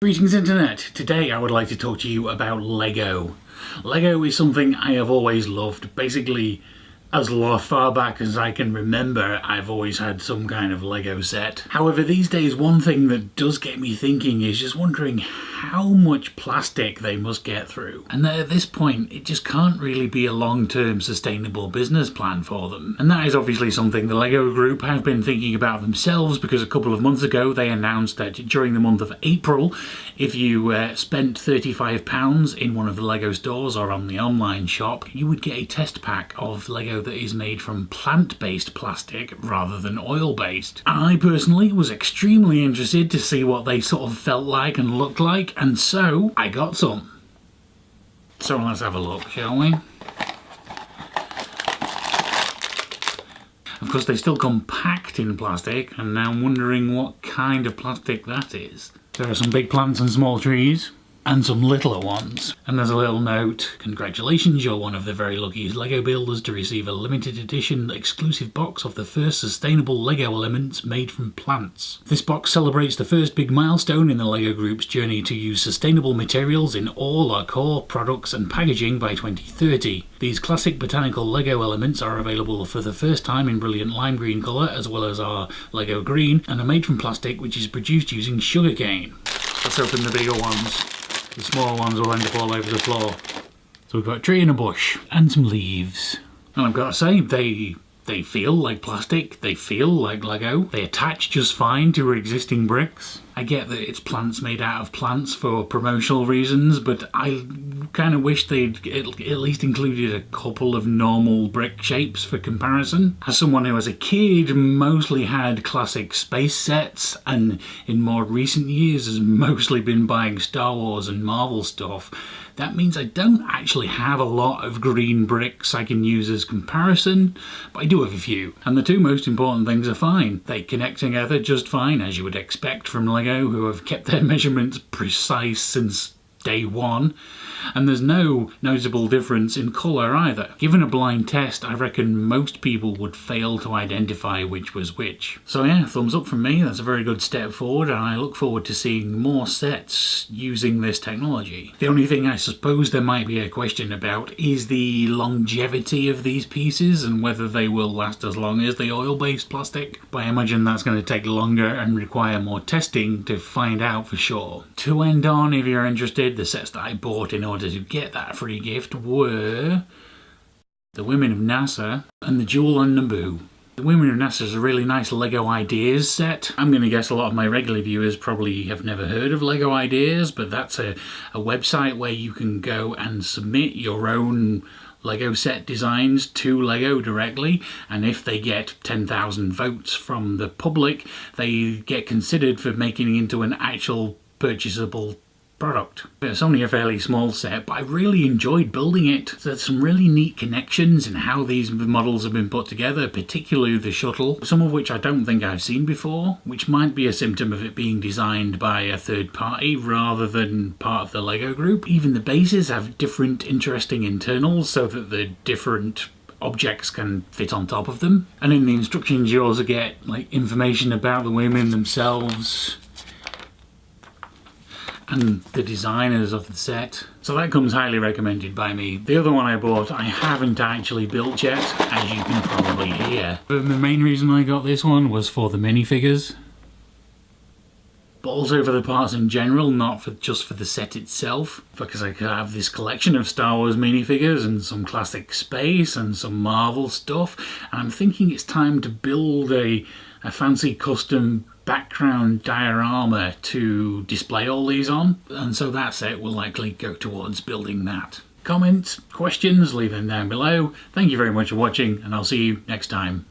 Greetings Internet! Today I would like to talk to you about Lego. Lego is something I have always loved. Basically, as far back as I can remember, I've always had some kind of Lego set. However, these days one thing that does get me thinking is just wondering how much plastic they must get through. And at this point, it just can't really be a long-term sustainable business plan for them. And that is obviously something the Lego Group have been thinking about themselves, because a couple of months ago they announced that during the month of April, if you spent £35 in one of the Lego stores or on the online shop, you would get a test pack of Lego that is made from plant-based plastic rather than oil-based. I personally was extremely interested to see what they sort of felt like and looked like, and so I got some. So let's have a look, shall we? Of course, they still come packed in plastic, and now I'm wondering what kind of plastic that is. There are some big plants and small trees, and some littler ones. And there's a little note: congratulations, you're one of the very lucky Lego builders to receive a limited edition exclusive box of the first sustainable Lego elements made from plants. This box celebrates the first big milestone in the Lego Group's journey to use sustainable materials in all our core products and packaging by 2030. These classic botanical Lego elements are available for the first time in brilliant lime green colour, as well as our Lego green, and are made from plastic which is produced using sugarcane. Let's open the bigger ones. The small ones will end up all over the floor. So we've got a tree and a bush and some leaves. And I've got to say, they feel like plastic, they feel like Lego, they attach just fine to existing bricks. I get that it's plants made out of plants for promotional reasons, but I kind of wish they'd at least included a couple of normal brick shapes for comparison. As someone who as a kid mostly had classic space sets, and in more recent years has mostly been buying Star Wars and Marvel stuff, that means I don't actually have a lot of green bricks I can use as comparison, but I do have a few. And the two most important things are fine. They connect together just fine, as you would expect from Lego, who have kept their measurements precise since day one, and there's no noticeable difference in colour either. Given a blind test, I reckon most people would fail to identify which was which. So yeah, thumbs up from me, that's a very good step forward, and I look forward to seeing more sets using this technology. The only thing I suppose there might be a question about is the longevity of these pieces and whether they will last as long as the oil-based plastic. But I imagine that's going to take longer and require more testing to find out for sure. To end on, if you're interested, the sets that I bought in order to get that free gift were the Women of NASA and the Jewel on Naboo. The Women of NASA is a really nice Lego Ideas set. I'm going to guess a lot of my regular viewers probably have never heard of Lego Ideas, but that's a website where you can go and submit your own Lego set designs to Lego directly, and if they get 10,000 votes from the public, they get considered for making it into an actual purchasable product. It's only a fairly small set, but I really enjoyed building it. There's some really neat connections in how these models have been put together, particularly the shuttle, some of which I don't think I've seen before, which might be a symptom of it being designed by a third party rather than part of the Lego Group. Even the bases have different interesting internals so that the different objects can fit on top of them. And in the instructions you also get like information about the women themselves and the designers of the set. So that comes highly recommended by me. The other one I bought I haven't actually built yet, as you can probably hear. But the main reason I got this one was for the minifigures, but also for the parts in general, not just for the set itself, because I could have this collection of Star Wars minifigures and some classic space and some Marvel stuff, and I'm thinking it's time to build a fancy custom background diorama to display all these on, and so that set will likely go towards building that. Comments, questions, leave them down below. Thank you very much for watching, and I'll see you next time.